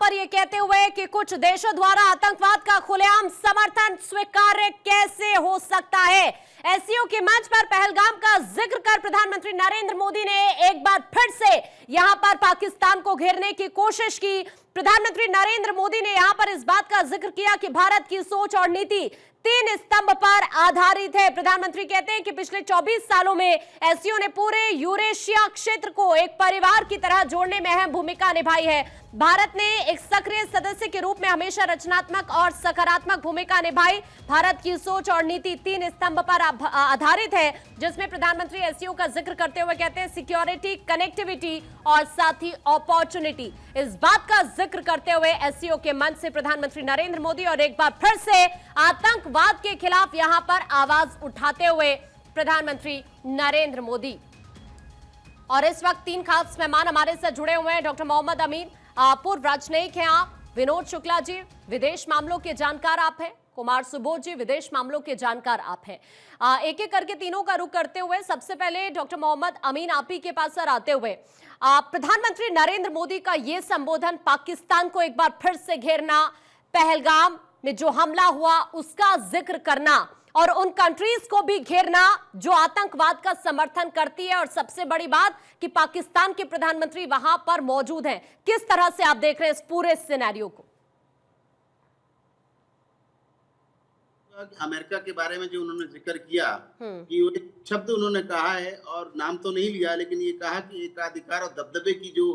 पर यह कहते हुए कि कुछ देशों द्वारा आतंकवाद का खुलेआम समर्थन स्वीकार्य कैसे हो सकता है। एससीओ के मंच पर पहलगाम का जिक्र कर प्रधानमंत्री नरेंद्र मोदी ने एक बार फिर से यहां पर पाकिस्तान को घेरने की कोशिश की। प्रधानमंत्री नरेंद्र मोदी ने यहां पर इस बात का जिक्र किया कि भारत की सोच और नीति 3 स्तंभ पर आधारित है। प्रधानमंत्री कहते हैं कि पिछले 24 सालों में एससीओ ने पूरे यूरेशिया क्षेत्र को एक परिवार की तरह जोड़ने में अहम भूमिका निभाई है। भारत ने एक सक्रिय सदस्य के रूप में हमेशा रचनात्मक और सकारात्मक भूमिका निभाई। भारत की सोच और नीति 3 स्तंभ पर आधारित है, जिसमें प्रधानमंत्री एससीओ का जिक्र करते हुए कहते हैं सिक्योरिटी, कनेक्टिविटी और साथ ही अपॉर्चुनिटी। इस बात का जिक्र करते हुए एससीओ के मंच से प्रधानमंत्री नरेंद्र मोदी और एक बार फिर से आतंकवाद के खिलाफ यहां पर आवाज उठाते हुए प्रधानमंत्री नरेंद्र मोदी। और इस वक्त 3 खास मेहमान हमारे साथ जुड़े हुए हैं। डॉक्टर मोहम्मद अमीन, पूर्व राजनयिक हैं आप। विनोद शुक्ला जी, विदेश मामलों के जानकार आप हैं। कुमार सुबोध जी, विदेश मामलों के जानकार आप हैं। एक एक करके तीनों का रुख करते हुए सबसे पहले डॉक्टर मोहम्मद अमीन आप ही के पास सर आते हुए, प्रधानमंत्री नरेंद्र मोदी का यह संबोधन, पाकिस्तान को एक बार फिर से घेरना, पहलगाम में जो हमला हुआ उसका जिक्र करना और उन कंट्रीज को भी घेरना जो आतंकवाद का समर्थन करती है, और सबसे बड़ी बात कि पाकिस्तान के प्रधानमंत्री वहां पर मौजूद हैं। किस तरह से आप देख रहे हैं इस पूरे सिनेरियो को? अमेरिका के बारे में जो उन्होंने जिक्र किया कि वो एक शब्द उन्होंने कहा है और नाम तो नहीं लिया, लेकिन ये कहा कि एकाधिकार और दबदबे की जो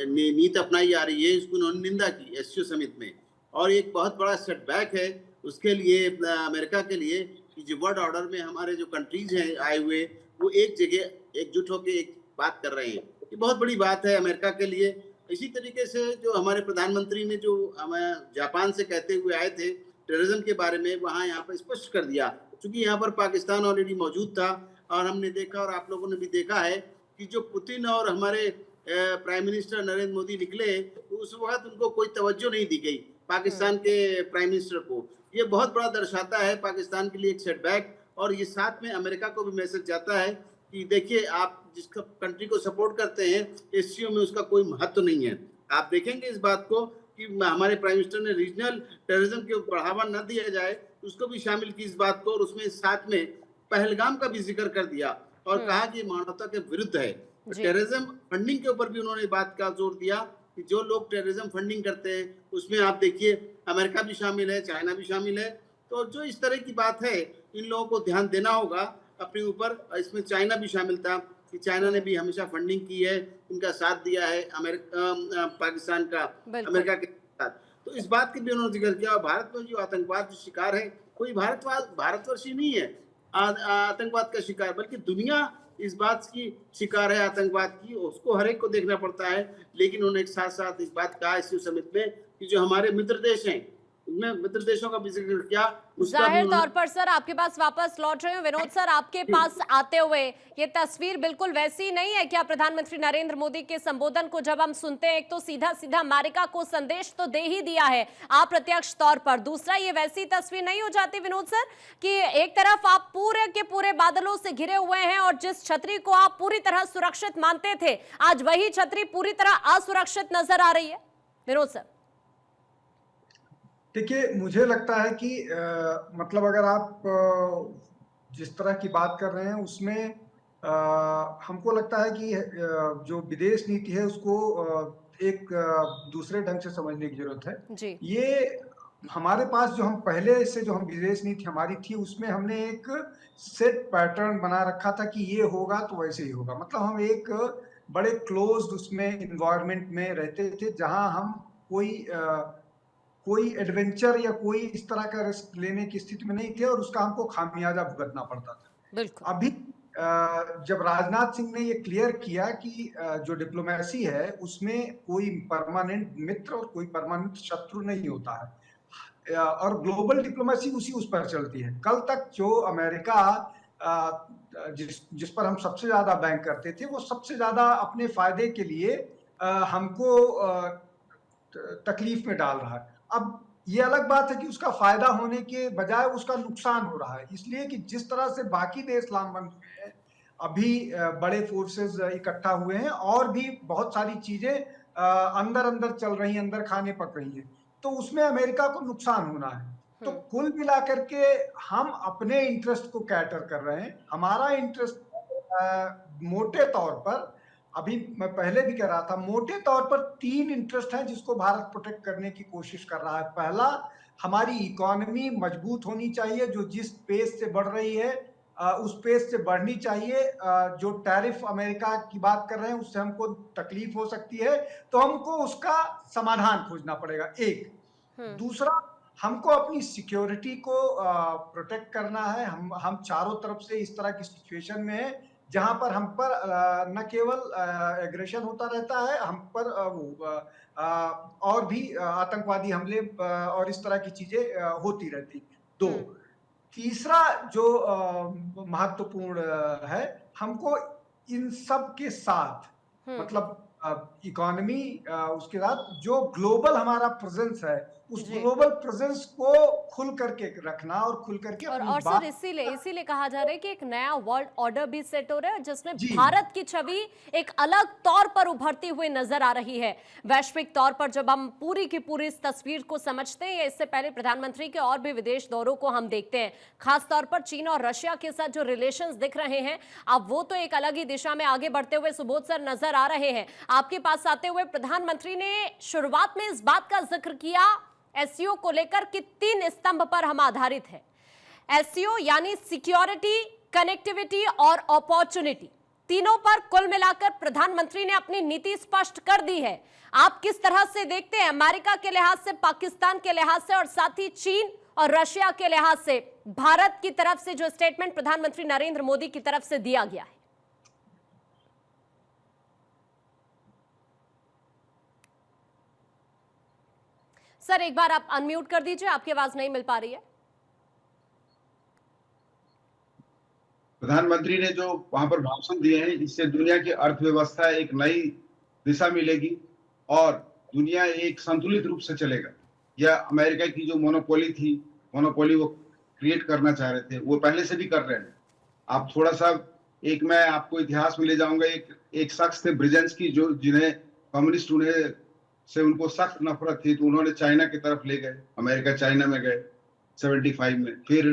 नीति अपनाई जा रही है, इसको उन्होंने निंदा की एससीओ समिट में। और एक बहुत बड़ा सेटबैक है उसके लिए, अमेरिका के लिए, कि जो वर्ल्ड ऑर्डर में हमारे जो कंट्रीज हैं आए हुए, वो एक जगह एकजुट होकर एक बात कर रहे हैं। ये बहुत बड़ी बात है अमेरिका के लिए। इसी तरीके से जो हमारे प्रधानमंत्री ने जो हमें जापान से कहते हुए आए थे टेररिज्म के बारे में, वहाँ यहाँ पर स्पष्ट कर दिया, क्योंकि यहाँ पर पाकिस्तान ऑलरेडी मौजूद था। और हमने देखा और आप लोगों ने भी देखा है कि जो पुतिन और हमारे प्राइम मिनिस्टर नरेंद्र मोदी निकले, तो उस वक्त उनको कोई तवज्जो नहीं दी गई पाकिस्तान के प्राइम मिनिस्टर को। ये बहुत बड़ा दर्शाता है पाकिस्तान के लिए एक सेटबैक। और ये साथ में अमेरिका को भी मैसेज जाता है कि देखिए, आप जिस कंट्री को सपोर्ट करते हैं एससीओ में उसका कोई महत्व नहीं है। आप देखेंगे इस बात को कि हमारे प्राइम मिनिस्टर ने रीजनल टेररिज्म को बढ़ावा न दिया जाए, उसको भी शामिल की इस बात को, और उसमें साथ में पहलगाम का भी जिक्र कर दिया और कहा कि मानवता के विरुद्ध है। टेररिज्म फंडिंग के ऊपर भी उन्होंने बात का जोर दिया कि जो लोग टेररिज्म फंडिंग करते हैं उसमें आप देखिए अमेरिका भी शामिल है, चाइना भी शामिल है। तो जो इस तरह की बात है, इन लोगों को ध्यान देना होगा अपने ऊपर। इसमें चाइना भी शामिल था कि चाइना ने भी हमेशा फंडिंग की है, उनका साथ दिया है पाकिस्तान का अमेरिका के साथ। तो इस बात की भी उन्होंने जिक्र किया। और भारत में जो आतंकवाद का शिकार है, कोई भारतवर्षी नहीं है आतंकवाद का शिकार, बल्कि दुनिया इस बात की शिकार है आतंकवाद की। उसको हर एक को देखना पड़ता है। लेकिन उन्होंने एक साथ साथ इस बात कहा एससीओ समिट में कि जो हमारे मित्र देश हैं, उनमें मित्र देशों का भी जिक्र किया। जाहिर तौर पर सर आपके पास वापस लौट रहे हो। विनोद सर, आपके पास आते हुए ये तस्वीर बिल्कुल वैसी नहीं है क्या? प्रधानमंत्री नरेंद्र मोदी के संबोधन को जब हम सुनते हैं, एक तो सीधा सीधा अमेरिका को संदेश तो दे ही दिया है अप्रत्यक्ष तौर पर, दूसरा ये वैसी तस्वीर नहीं हो जाती विनोद सर कि एक तरफ आप पूरे के पूरे बादलों से घिरे हुए हैं और जिस छतरी को आप पूरी तरह सुरक्षित मानते थे, आज वही छतरी पूरी तरह असुरक्षित नजर आ रही है? विनोद सर, देखिए, मुझे लगता है कि मतलब अगर आप जिस तरह की बात कर रहे हैं उसमें हमको लगता है कि जो विदेश नीति है उसको एक दूसरे ढंग से समझने की जरूरत है जी। ये हमारे पास जो हम पहले से जो हम विदेश नीति हमारी थी, उसमें हमने एक सेट पैटर्न बना रखा था कि ये होगा तो वैसे ही होगा। मतलब हम एक बड़े क्लोज्ड उसमें इन्वायरमेंट में रहते थे, जहां हम कोई एडवेंचर या कोई इस तरह का रिस्क लेने की स्थिति में नहीं थे और उसका हमको खामियाजा भुगतना पड़ता था। बिल्कुल। अभी जब राजनाथ सिंह ने ये क्लियर किया कि जो डिप्लोमेसी है उसमें कोई परमानेंट मित्र और कोई परमानेंट शत्रु नहीं होता है, और ग्लोबल डिप्लोमेसी उस पर चलती है। कल तक जो अमेरिका जिस पर हम सबसे ज्यादा बैंक करते थे, वो सबसे ज्यादा अपने फायदे के लिए हमको तकलीफ में डाल रहा है। अब ये अलग बात है कि उसका फायदा होने के बजाय उसका नुकसान हो रहा है, इसलिए कि जिस तरह से बाकी देश लामबंद हुए हैं, अभी बड़े फोर्सेस इकट्ठा हुए हैं और भी बहुत सारी चीजें अंदर अंदर चल रही हैं, अंदर खाने पक रही हैं, तो उसमें अमेरिका को नुकसान होना है। तो कुल मिलाकर के हम अपने इंटरेस्ट को कैटर कर रहे हैं। हमारा इंटरेस्ट मोटे तौर पर, अभी मैं पहले भी कह रहा था, मोटे तौर पर 3 इंटरेस्ट हैं जिसको भारत प्रोटेक्ट करने की कोशिश कर रहा है। पहला, हमारी इकोनॉमी मजबूत होनी चाहिए, जो जिस पेस से बढ़ रही है उस पेस से बढ़नी चाहिए। जो टैरिफ अमेरिका की बात कर रहे हैं उससे हमको तकलीफ हो सकती है, तो हमको उसका समाधान खोजना पड़ेगा, एक। दूसरा, हमको अपनी सिक्योरिटी को प्रोटेक्ट करना है। हम चारों तरफ से इस तरह की सिचुएशन में है जहां पर हम पर न केवल एग्रेशन होता रहता है, हम पर और भी आतंकवादी हमले और इस तरह की चीजें होती रहती। 2, तीसरा जो महत्वपूर्ण है, हमको इन सब के साथ मतलब इकोनॉमी, उसके साथ जो ग्लोबल हमारा प्रेजेंस है, उस ग्लोबल प्रेजेंस को खुल करके रखना और खुल करके और सर इसीलिए कहा जा रहा है कि एक नया वर्ल्ड ऑर्डर भी सेट हो रहा है जिसमें भारत की छवि एक अलग तौर पर उभरती हुई नजर आ रही है। वैश्विक तौर पर जब हम पूरी की पूरी इस तस्वीर को समझते हैं, इससे पहले प्रधानमंत्री के और भी विदेश दौरों को हम देखते हैं, खासतौर पर चीन और रशिया के साथ जो रिलेशंस दिख रहे हैं, अब वो तो एक अलग ही दिशा में आगे बढ़ते हुए सुबोध सर नजर आ रहे हैं। आपके पास आते हुए प्रधानमंत्री ने शुरुआत में इस बात का जिक्र किया एससीओ को लेकर कि 3 स्तंभ पर हम आधारित है। एससीओ यानी सिक्योरिटी, कनेक्टिविटी और अपॉर्चुनिटी, तीनों पर कुल मिलाकर प्रधानमंत्री ने अपनी नीति स्पष्ट कर दी है। आप किस तरह से देखते हैं अमेरिका के लिहाज से, पाकिस्तान के लिहाज से और साथ ही चीन और रशिया के लिहाज से भारत की तरफ से जो स्टेटमेंट प्रधानमंत्री नरेंद्र मोदी की तरफ से दिया गया है? सर एक बार आप अनम्यूट कर दीजिए, आपकी आवाज नहीं मिल पा रही है। प्रधानमंत्री ने जो वहां पर भाषण दिए हैं, इससे दुनिया की अर्थव्यवस्था एक नई दिशा मिलेगी और दुनिया एक संतुलित रूप से चलेगा। यह अमेरिका की जो मोनोपोली थी, मोनोपोली वो क्रिएट करना चाह रहे थे, वो पहले से भी कर रहे हैं। आप थोड़ा सा, एक मैं आपको इतिहास में ले जाऊंगा। एक शख्स थे ब्रिजेंस्की, जो जिन्हें कम्युनिस्ट उनको सख्त नफरत थी, तो उन्होंने चाइना की तरफ ले गए, अमेरिका चाइना में गए 75 में। फिर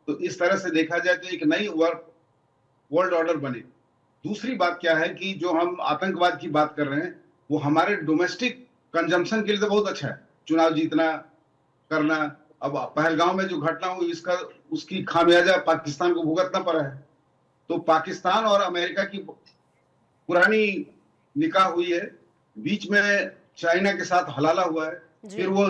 तो इस तरह से देखा जाए तो एक नई वर्ल्ड ऑर्डर बने। दूसरी बात क्या है कि जो हम आतंकवाद की बात कर रहे हैं, वो हमारे डोमेस्टिक कंजम्पशन के लिए तो बहुत अच्छा है, चुनाव जीतना करना। अब पहलगांव में जो घटना हुई, उसकी खामियाजा पाकिस्तान को भुगतना पड़ा है। तो पाकिस्तान और अमेरिका की पुरानी निकाह हुई है, बीच में चाइना के साथ हलाला हुआ है, फिर वो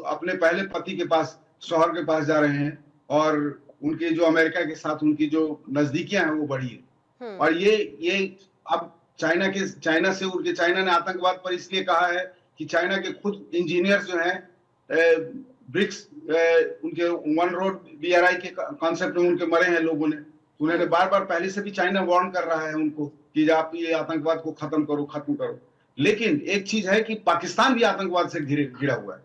अपने पहले पति के पास, शौहर के पास जा रहे हैं और उनके जो अमेरिका के साथ उनकी जो नजदीकियां हैं वो बढ़ी है। और ये अब चाइना ने आतंकवाद पर इसलिए कहा है कि चाइना के खुद इंजीनियर्स जो हैं, ब्रिक्स उनके वन रोड BRI के कॉन्सेप्ट में उनके मरे हैं लोगों ने। उन्होंने बार बार पहले से भी चाइना वार्न कर रहा है उनको कि आप ये आतंकवाद को खत्म करो। लेकिन एक चीज है कि पाकिस्तान भी आतंकवाद से घिरा हुआ है।